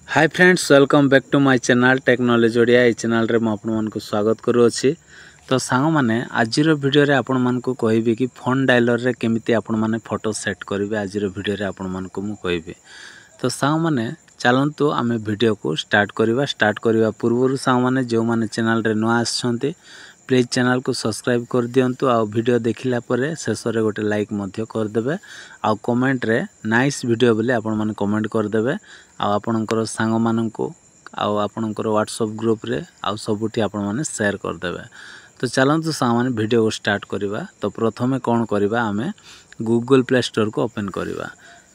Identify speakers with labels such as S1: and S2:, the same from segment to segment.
S1: Hi friends, welcome back to my channel technology Odia. ये channel रे मैं आपण मानकु स्वागत करूछि। तो सांग माने आजिर वीडियो रे आपण मानकु कहबी कि फोन डायलर रे केमिति आपण माने फोटो सेट करिवे। आजिर वीडियो रे आपण मानकु मु कहबी। तो सांग माने चलंतु आमे वीडियो को स्टार्ट करिवा पूर्व सांग माने जो माने चैनल रे नुआ आछंती प्लीज चैनल को सब्सक्राइब कर दियंतु। आ वीडियो देखिला परे शेष रे गोटे लाइक मध्य कर देबे। आ कमेंट रे नाइस वीडियो बोले आपण माने कमेंट कर देबे। आ आपणकर सांग माननको आ आपणकर व्हाट्सएप ग्रुप रे आ सबुठी आपण माने शेयर कर देबे। तो चलंतु सांग माने वीडियो को स्टार्ट करिवा। तो प्रथमे कोन करिवा, आमे गूगल प्ले स्टोर को ओपन करिवा।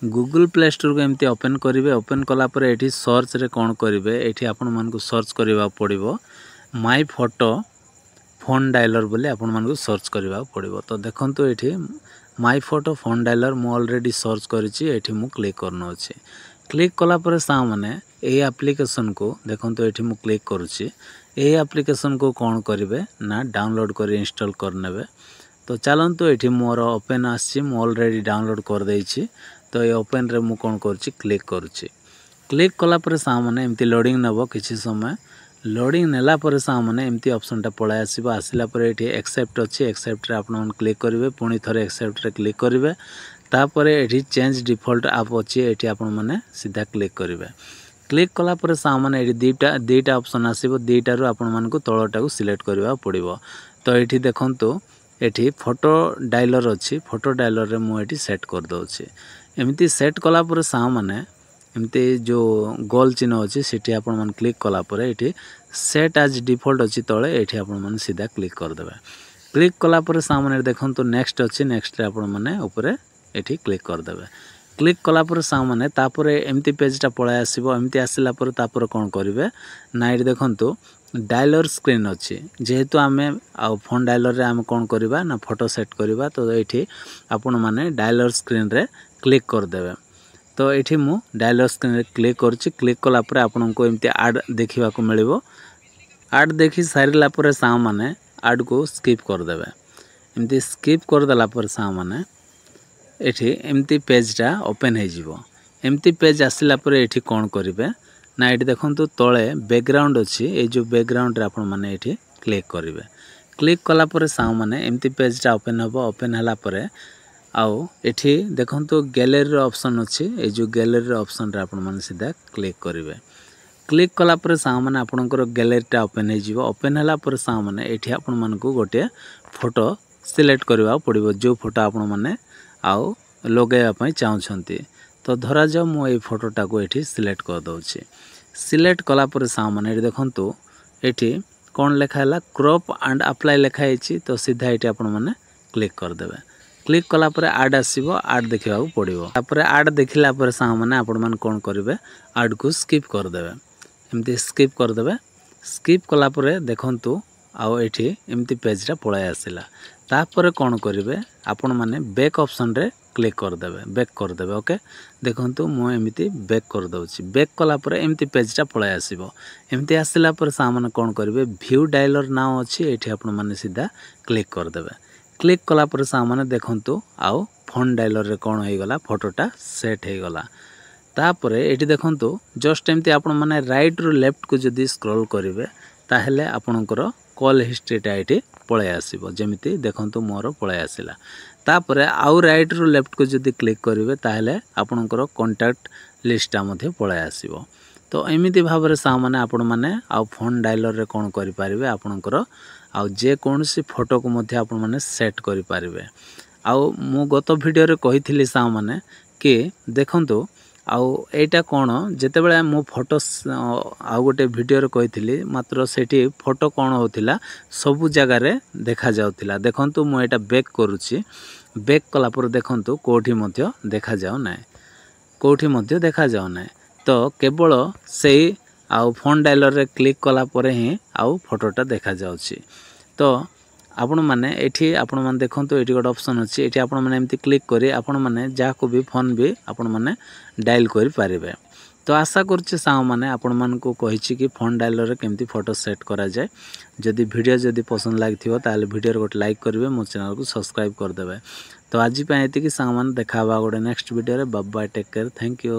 S1: गूगल प्ले स्टोर को एमती ओपन करिवे। ओपन कला परे एठी सर्च रे कोन करिवे, एठी आपण मानकु सर्च करिवा पड़िबो माय फोटो फोन डायलर बोले आपण मानकु सर्च करिवा पड़िबो। तो देखंतु एठी माय फोटो फोन डायलर मु ऑलरेडी सर्च करिछि। एठी मु क्लिक करनो अछि। क्लिक कला परे सा माने ए एप्लीकेशन को देखंतु एठी मु क्लिक करूछि। ए एप्लीकेशन को कोन करिवे ना डाउनलोड करी इंस्टॉल करनेबे। तो चलंतु एठी मोर ओपन आछि, मु ऑलरेडी डाउनलोड कर दैछि। तो ए ओपन रे मु कोन करछि, क्लिक करूछि। क्लिक कला परे सा माने एमती लोडिंग नेबो किछि समय। लोडिंग नेला परे सा माने एमती ऑप्शन टा पळाय आसीबो। आसिला परे एठी एक्सेप्ट अछि। एक्सेप्ट रे आपण क्लिक करिवे। पुणी थरे एक्सेप्ट रे क्लिक करिवे। तापरे एठी चेंज डिफॉल्ट आप अछि, एठी आपण माने सीधा क्लिक करिवे। क्लिक कला परे सा माने एठी दीटा ऑप्शन आसीबो। दीटा रु आपण मानकु तळटा को सिलेक्ट करबा पड़िबो। तो एठी देखंतु एठी फोटो डायलर अछि। फोटो डायलर रे मु एठी सेट कर दोछि। एमती सेट कला परे सा माने एमती जो गोल चिन्ह अछि सेठी आपण मान क्लिक कला परे एठी सेट एज डिफॉल्ट अछि तळे एठी आपण मान सीधा क्लिक कर देबे। क्लिक कला परे सामने देखंतु नेक्स्ट अछि। नेक्स्ट रे आपण माने ऊपरे एठी क्लिक कर देबे। क्लिक कला परे सामने तापरे एमती पेजटा पळाय आसीबो। एमती आसिला परे तापरे कोन करिवे ना एठी देखंतु डायलर स्क्रीन अछि। जेहेतु आमे आ फोन डायलर रे आमे कोन करिवा ना फोटो सेट करिवा। तो एठी आपण माने डायलर स्क्रीन रे क्लिक कर देबे। तो एठी मु डायलर स्क्रीन रे क्लिक करछि। क्लिक कला परे आपन को एमती ऐड देखिबा को मिलिबो। ऐड देखि सारिला परे सा माने ऐड को स्किप कर देबे। एमती स्किप कर देला परे सा माने एठी एमती पेजटा ओपन हे जिवो। एमती पेज आसिला परे एठी कोन करिवे ना एठी देखंतु तळे बैकग्राउंड अछि। ए जो बैकग्राउंड रे आपन माने एठी क्लिक करिवे। क्लिक कला परे सा माने एमती पेजटा ओपन हबो। ओपन हला परे आउ एठी देखंतु गैलरी रो ऑप्शन अछि। ए जो गैलरी रो ऑप्शन रे आपन माने सीधा क्लिक करिवे। क्लिक कला परे सा माने आपनकर गैलरीटा ओपन हे जिवो। ओपन हला परे सा माने एठी आपन मानकु गोटे फोटो सिलेक्ट करबा पड़िबो। जो फोटो आपन माने आउ लगेया पई चाहछंती। तो धरा जाऊ मु ए फोटोटा को एठी सिलेक्ट कर दउछि। सिलेक्ट कला परे सा माने एठी देखंतु एठी कोन लेखा हला क्रॉप एंड अप्लाई लेखा हेछि। तो सीधा एठी आपन माने क्लिक कर देबे। क्लिक कला परे ऐड आसीबो। ऐड देखिबा को पड़िबो। तापरे ऐड देखिला परे सा माने आपण मान कोन करिवे ऐड को स्किप कर देबे। एमती स्किप कर देबे। स्किप कला परे देखंतु आउ एठी एमती पेजटा पळाय आसिला। तापरे कोन करिवे आपण माने बैक ऑप्शन रे क्लिक कर देबे। बैक कर देबे। ओके देखंतु मु एमती बैक कर दउछि। बैक कला परे एमती पेजटा पळाय आसीबो। एमती आसिला परे सा माने कोन करिवे व्यू डायलर नाउ अछि। एठी आपण माने सीधा क्लिक कर देबे। क्लिक कला परे सा माने देखंतु आउ फोन डायलर रे कोन हे गला फोटोटा सेट हे गला। तापरे एठी देखंतु जस्ट एमती आपण माने राइट रु लेफ्ट को जदी स्क्रॉल करिवे ताहेले आपणकर कॉल हिस्ट्रीटा एठी पळाय आसीबो। जेमिति देखंतु मोर पळाय आसिला। तापरे आउ राइट रु लेफ्ट को जदी क्लिक करिवे ताहेले आपणकर कांटेक्ट लिस्टटा मध्ये पळाय आसीबो। तो एमिति भाबरे सा माने आपण माने आउ फोन डायलर रे कोन करि पारिबे आपणकर आउ जे कोनसी फोटो को मध्ये आपण माने सेट करि पारिबे। आउ मु गत वीडियो रे कहिथिली सा माने कि देखंतु आउ एटा कोन जेतेबेले मु फोटो आउ गोटे वीडियो रे कहिथिली मात्र सेठी फोटो कोन होतिला सब जगह रे देखा जाउतिला। देखंतु मु एटा बैक करूची। बैक कला पर देखंतु कोठी मध्ये देखा जाउ नै। कोठी मध्ये देखा जाउ नै। तो केवल सेही आउ फोन डायलर रे क्लिक कला परे ही आउ फोटोटा देखा जाउची। तो आपण माने एठी आपण माने देखंतु एठी गोटे ऑप्शन अछि। एठी आपण माने एमती क्लिक करी आपण माने जा को भी फोन भी आपण माने डायल करि पारिबे। तो आशा करछि सा माने आपण मान को कहिछि कि फोन डायलर रे केमती फोटो सेट करा जाय। जदि वीडियो जदि पसंद लागिथिबो ताले वीडियो रे गोटे लाइक करिवे। मो चैनल को सब्सक्राइब कर देबे। तो आज पय एति कि सा माने देखाबा गोटे नेक्स्ट वीडियो रे। Bye bye, take care, thank you.